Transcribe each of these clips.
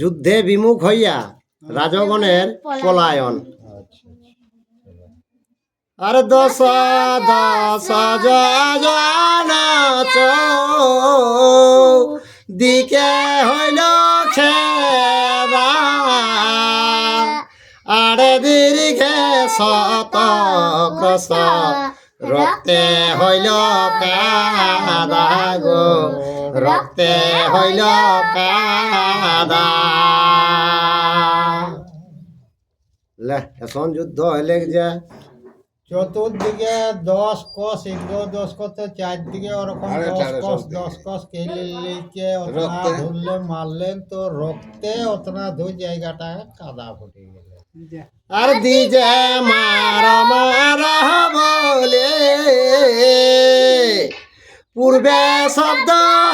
যুদ্ধে বিমুখ হইয়া রাজগণের পলায়ন। আর দশ দশ জন দিকে হইল খেলা, আরে দীর্ঘে শত ক্রশ রক্তে হইল কাদা গো, রক্তে হইল কাদা। এখন যুদ্ধ হইলে যে চতুর্দিকে 10 কষ, এগুলো 10 কষ, চারদিকে ওরকম 10 কষ কেলিকে ধরলে মারলেন, তো রক্তে অতনা দুই জায়গাটা কাদা ফুটে গেল। আর দিজে মার মার বলে পূর্বে শব্দ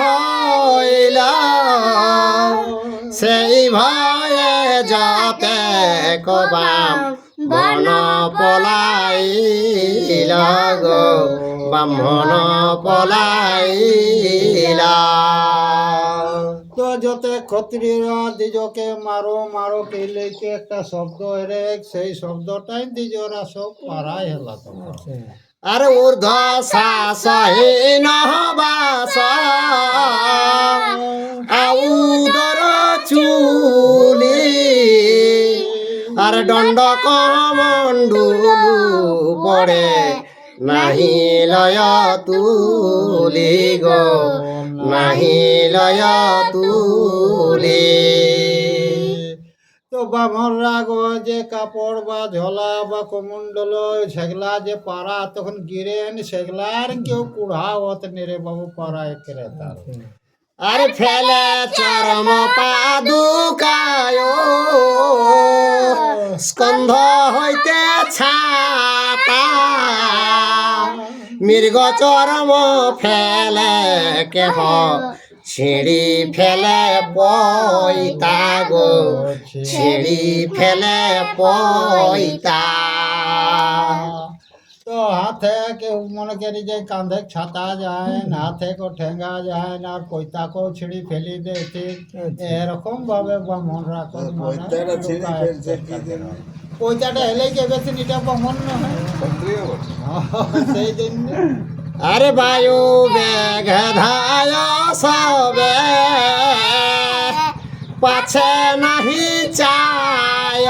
হইল, সেই ভয়ে যাতে কবাম বন পলাইল গো, ব্রাহ্মণ পলাইলা। তো যতে ক্ষত্রিয় দ্বিজকে মারো মারো কেলেকে একটা শব্দ এরে, সেই শব্দটাই দ্বিজরা সব পাড়াই হেলা। আর ঊর্ধ্ব শ্বাসহীন বাস আউদর চুলি, আর দণ্ড কমণ্ডলু পড়ে নাহি লয় তুলি গো, নাহি লয় তুলি। তো ব্রাহ্মণরা গো যে কাপড় বা ঝোলা বা কমণ্ডল সেগুলা যে পাড়া তখন গিরেন, সেগুলার কেউ কুড়াওত নেরে বাবু পাড়ায় কেড়ে তার। আর ফেলে চরম পাদুকায় স্কন্ধ হইতে ছাতা, মৃগ চরম ফেলে কেহ ছিঁড়ি ফেলে পইতা গো, ছিঁড়ি ফেলে পইতা। তো হাতে কেউ মনে করি যে কাঁধে ছাতা যায় না, হাতে কেউ ঠেঙ্গা যায় না, আর পৈতাকেও ছিঁড়ি ফেলি দেয়। ঠিক এরকম ভাবে ব্রাহ্মণরা পৈতাটা হেলে কে বেশি নিটা ব্রাহ্মণ নয়, সেই জন্য। আরে বায়ু বেগ ধায় সবে পাছে নাহি চায়,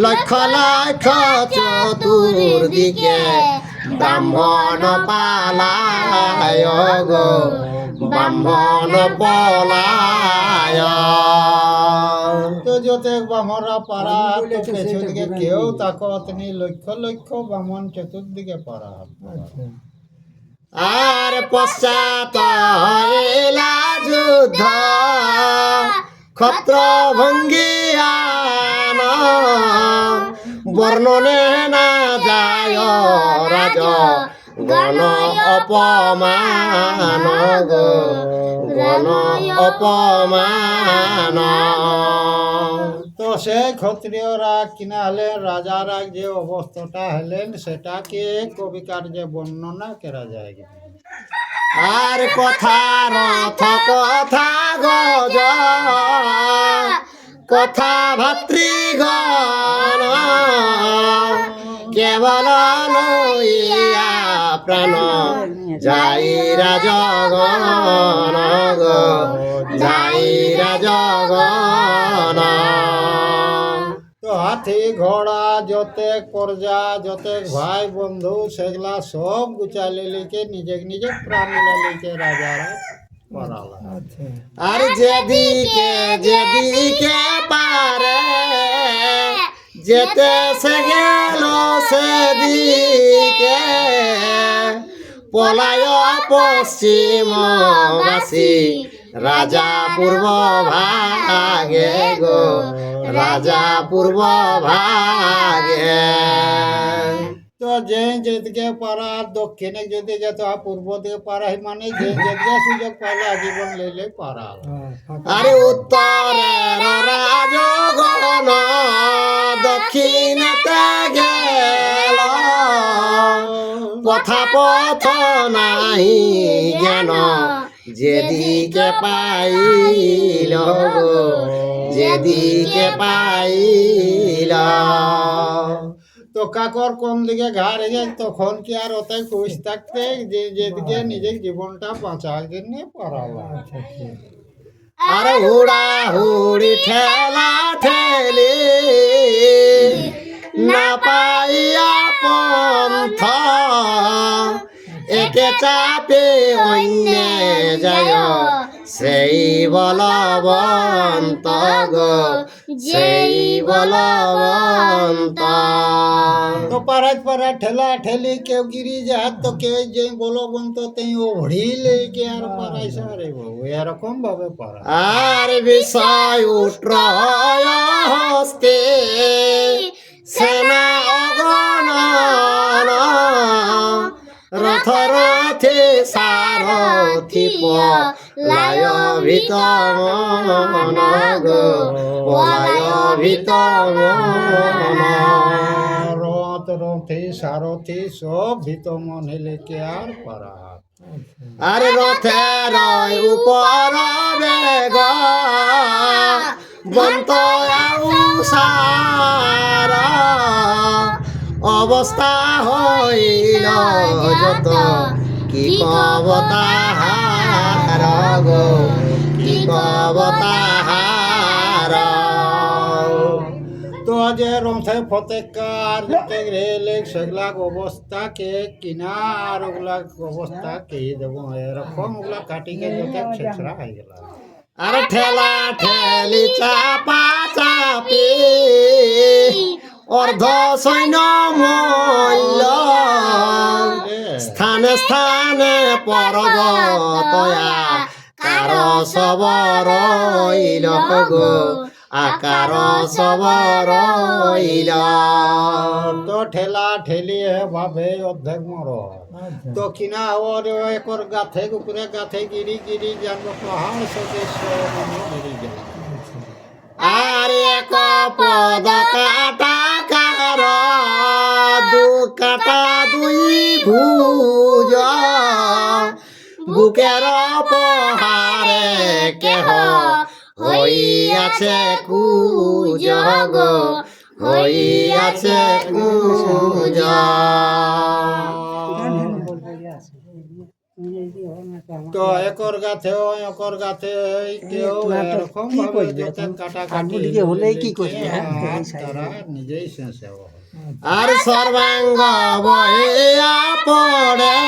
লক্ষ লক্ষ চতুর্দিকে ব্রাহ্মণ পালায় গো, ব্রাহ্মণ পলায়। তো যতে ব্রাহ্মণরা পাড়া, পেছন দিকে কেউ তাকে অতনি লক্ষ লক্ষ ব্রাহ্মণ চতুর্দিকে পাড়া। আর পশ্চাৎ হইলা যুদ্ধ ক্ষত্র ভঙ্গিয়ান, বর্ণনে না যায় রাজ গণ অপমান গো, গণ অপমান। তো সে ক্ষত্রিয়রা কিনা হলেন, রাজারা যে অবস্থাটা হলেন সেটাকে কবিকার যে বর্ণনা করা যায়। আর কথা রথ কথা গজ কথা ভাতৃগণ, কেবল লইয়া প্রাণ যাই রাজগণ গো, যাই রাজগণ। তো হাতি ঘোড়া যতে প্রজা যতে ভাই বন্ধু সেগুলা সব গুছালে লিখে নিজে নিজে প্রাণ লিখে রাজারা করালা। আর যেদিকে যেদিকে পারে যেতে সে গেল সেদিকে, পলায় পশ্চিমবাসী রাজা পূর্ব ভাগে গো, রাজা পূর্ব ভাগে। তো যে যেদিকে পারা দক্ষিণে যদি যেত, পূর্ব দিকে পারা মানে যে যেদিকে সুযোগ পাইলে আজীবন লেলে পারা। আরে উত্তরের রাজগণ দক্ষিণেতে গেল, পথা পথ নাহি জ্ঞান যেদিকে পাইল গো যেদিকে পাইল। তো কাকর কোন দিকে ঘাড়ে যায় তখন কি আর ওটাই খুশ থাকতে যে যেদিকে নিজের জীবনটা বাঁচার জন্য পড়ালো। আরে হুড়া হুড়ি ঠেলা ঠেলি না পাইয়া পন্থ, একে চাপে অন্যে যায় সেই বলবন্ত গো সেই বলবন্ত। তো পাড়ায় ঠেলা ঠেলি কেউ গিরি যায় তো কেউ যে বলবন্ত তেই ওড়ি লেগে আর পাড়ায় সারে বাবু এরকম ভাবে পাড়া। আর বিষয় উঠ্র হস্তে সেনা অগণন, রথরথে সারথি পলায় ভিতমন গো পলায় ভিতমন। রথ রথে সারথি সব ভিত মনে লেকে আর পাড়া। আরে রথের উপর বেগ বন্ত সার, অবস্থা হইল যত কি কবতাহার গো কি কবতাহার। তো যে রথে ফতেকার রেলে সেগুলা অবস্থা কে কিনার ওগুলা অবস্থা কে দেবো এরকম ওগুলা কাটিকে যেতে ছেঁচড়া হয়ে গেল। আর ঠেলা ঠেলি চাপা চাপি অর্ধ সৈন্য মল্ল, স্থানে স্থানে পর্বতয়া কার সবরইল গো আকার সবরইল। তো ঠেলা ঠেলি ভাবে অর্ধেক মর তো কিনা ওর একর গাথে উপরে গাথে গিরি গিরি জানবো পাহাড় সদস্য গিরি গেল। আর এক পদ কাটা কার দু কাটা দুই ভুজ, বুকের পহারে কেহ হইয়াছে কুজ গো হইয়াছে কুজ। তো একর গাথে একর গাথে কেউ এরকম ভাবে যেতে কাটাকাটি হলে কি করবে তারা নিজেই শেষ হবে। আর সর্বাঙ্গ বহিয়া পড়ে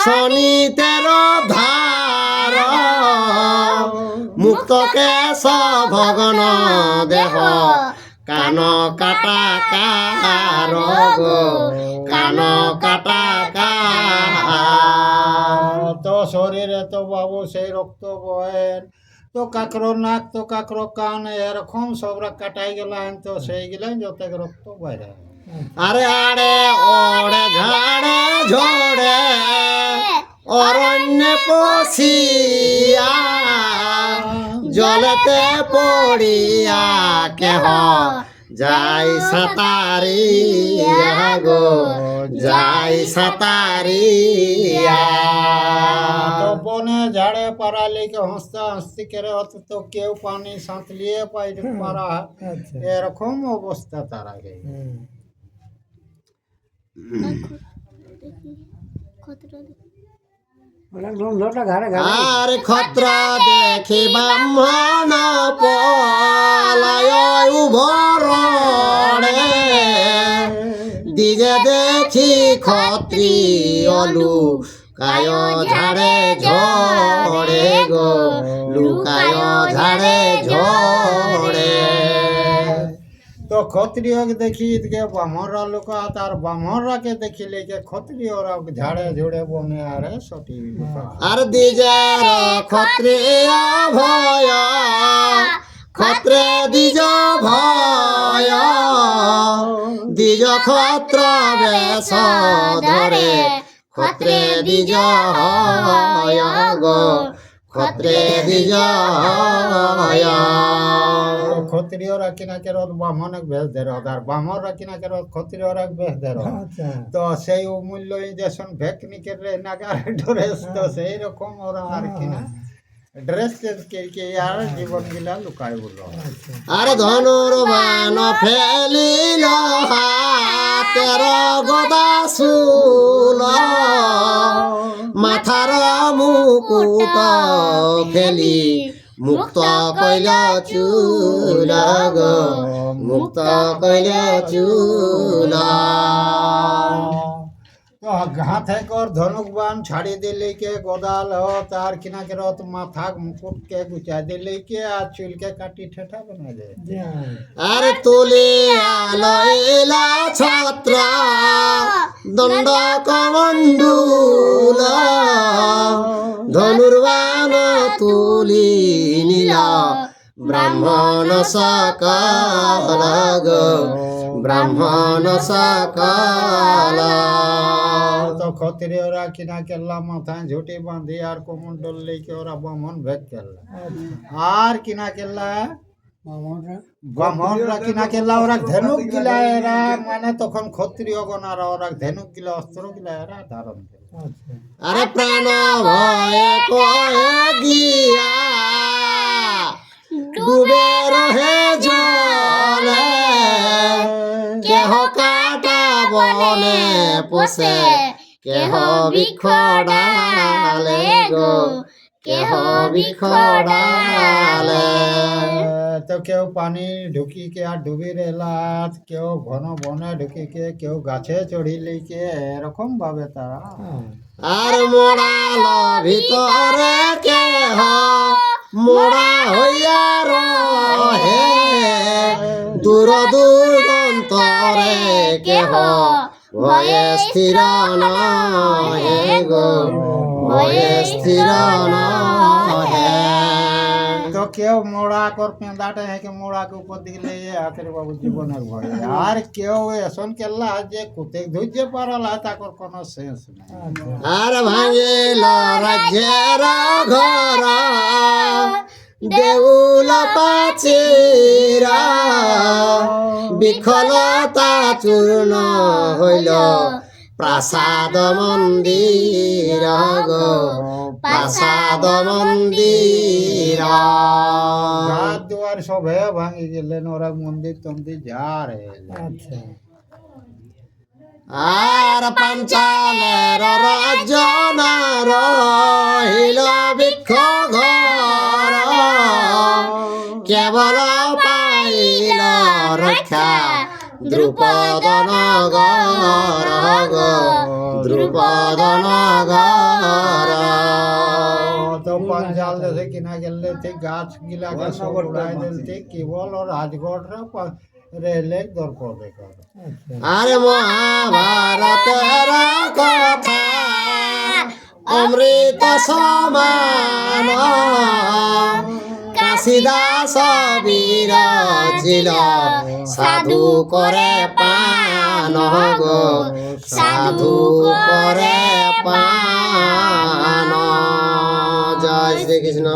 শনিতের ধার, মুক্ত কেশ ভগন দেহ কান কাটা কার গো কান কাটা কার। তো শরীরে তো বাবু সেই রক্ত বহেন তো কাকরো নাক তো কাকরো কান এরকম সব কাটাই গেল তো সেই গেলেন যত রক্ত বাইরে। আরে আড়ে ওড়ে ঝাড়ে ঝোড়ে অরণ্য পশিয়া, জলেতে পড়িয়া কেহ যাই সাঁতারিয়া গো যাই সাঁতারিয়া। তো বনে ঝাড়ে পাড়া লেগে হস্তা হস্তি করে অত তো কেউ পানি সাঁতলিয়ে পাইতে পারা এরকম অবস্থা তার আগে। আর ক্ষত্র দেখি ব্রাহ্মণ পলায় উভরে, দিগে দেখি ক্ষত্রিয় লুকায় ঝাড়ে ঝড়ে গো লুকায় ঝাড়ে ঝড়ে। তো ক্ষত্রিয় দেখি এদিকে ব্রাহ্মণরা লোক তার ব্রাহ্মণরাকে দেখিলে যে ক্ষত্রিয়রা ঝাড়ে ঝুড়ে বনে আরে সঠিক। আর দিজের ক্ষত্রিয় ভয় ক্ষত্রে দ্বিজ ভয়, দ্বিজ ক্ষত্র বেশ ধরে ক্ষত্রে দ্বিজ হয় গো ক্ষত্রে দ্বিজ হয়। ক্ষত্রিয়রা কিনা কেরত ব্রাহ্মণক বেশ দেরত আর ব্রাহ্মণরা কিনা কেরত ক্ষত্রিয়রা বেশ দেরত আচ্ছা তো সেই অমূল্য ইঞ্জেকশন ভ্যাকনিকের নাগার ড্রেস তো সেই রকম ওরা আর কিনা ড্রেস কে আর জীবন গিলা লুকাই বলল আচ্ছা আর ধনুর্বাণ ফেলিল হাতের গদা শুল মাথার মুকুট ফেলি মুক্ত কইল চুল গো মুক্ত কইল চুল তো হাতে কর ধনুক বান ছাড়ি দিলে কে গদাল তার কিনা কেরত মাথা মুকুট কে গুচা দিলে কে আর চুলকে কাটি ঠেঠা বানা দে আর তুলি আলইলা ছত্র দণ্ড কমণ্ডুল ধনুর্বাণ তুলি নীল ব্রাহ্মণ সকাল গো ব্রাহ্মণ সকাল তো ক্ষত্রিয়রা কিনা কেল্লা মাথায় ঝুটি বাঁধি আর কমন্ডল লেকে ওরা ব্রাহ্মণ ভেদ কেল্লা আর কিনা কেল্লা ব্রাহ্মণরা কিনা কেল্লা ওরা ধেনুক গিলা এরা মানে তখন ক্ষত্রিয় গণারা ওরা ধেনুক গিলা অস্ত্র গিলা এরা ধারণ করে আরে প্রাণ ভয়ে কয়ে গিয়া ডুবে রহে জলে কেহ কাটা বনে পোষে কেহ বৃক্ষ ডালে গো কেহ বৃক্ষ ডালে তো কেউ পানি ঢুকিকে আর ডুবির এলাত কেউ ঘন বনে ঢুকিকে কেউ গাছে চড়িলিকে এরকম ভাবে তারা আর মোড়াল ভিতরে কেহ মোড়া হইয়া রহে দূর দূরন্তরে কেহ ভয়ে স্থির নহে গো ভয়ে স্থির নহে তো কেউ মোড়া কর পেঁদাটে হেঁকে মোড়াকে উপর দিকে লিয়ে হাতের বাবু জীবনের ভয়ে আর কেউ এসন কেল্লা যে কুতে ধৈর্য পারলা তাকর কোনো শেষ নাই আর ভাঙিল রাজ্যের ঘর দেউল পাচিরা বিখলতা চূর্ণ হইল প্রাসাদ মন্দির গো প্রাসাদ মন্দির ঘাট দুয়ার সবে ভাঙি গেলেন ওরা মন্দির তন্দির যা রে আচ্ছা আর পাঞ্চালের রাজ্য না রহিল বৃক্ষ ঘর কেবল পাইল রক্ষা দ্রুপদ নগর গো দ্রুপদ নগর তো পাঞ্জাল দেশে কিনা গেলে ঠিক গাছ গিলাকে সব উড়াই দিলতে কেবল রাজগড়রা রেলের দর্প দেখা আরে মহাভারতের কথা অমৃত সমান কাশীদাস বিরাজিল সাধু করে পান গো সাধু করে পান জয় শ্রীকৃষ্ণ।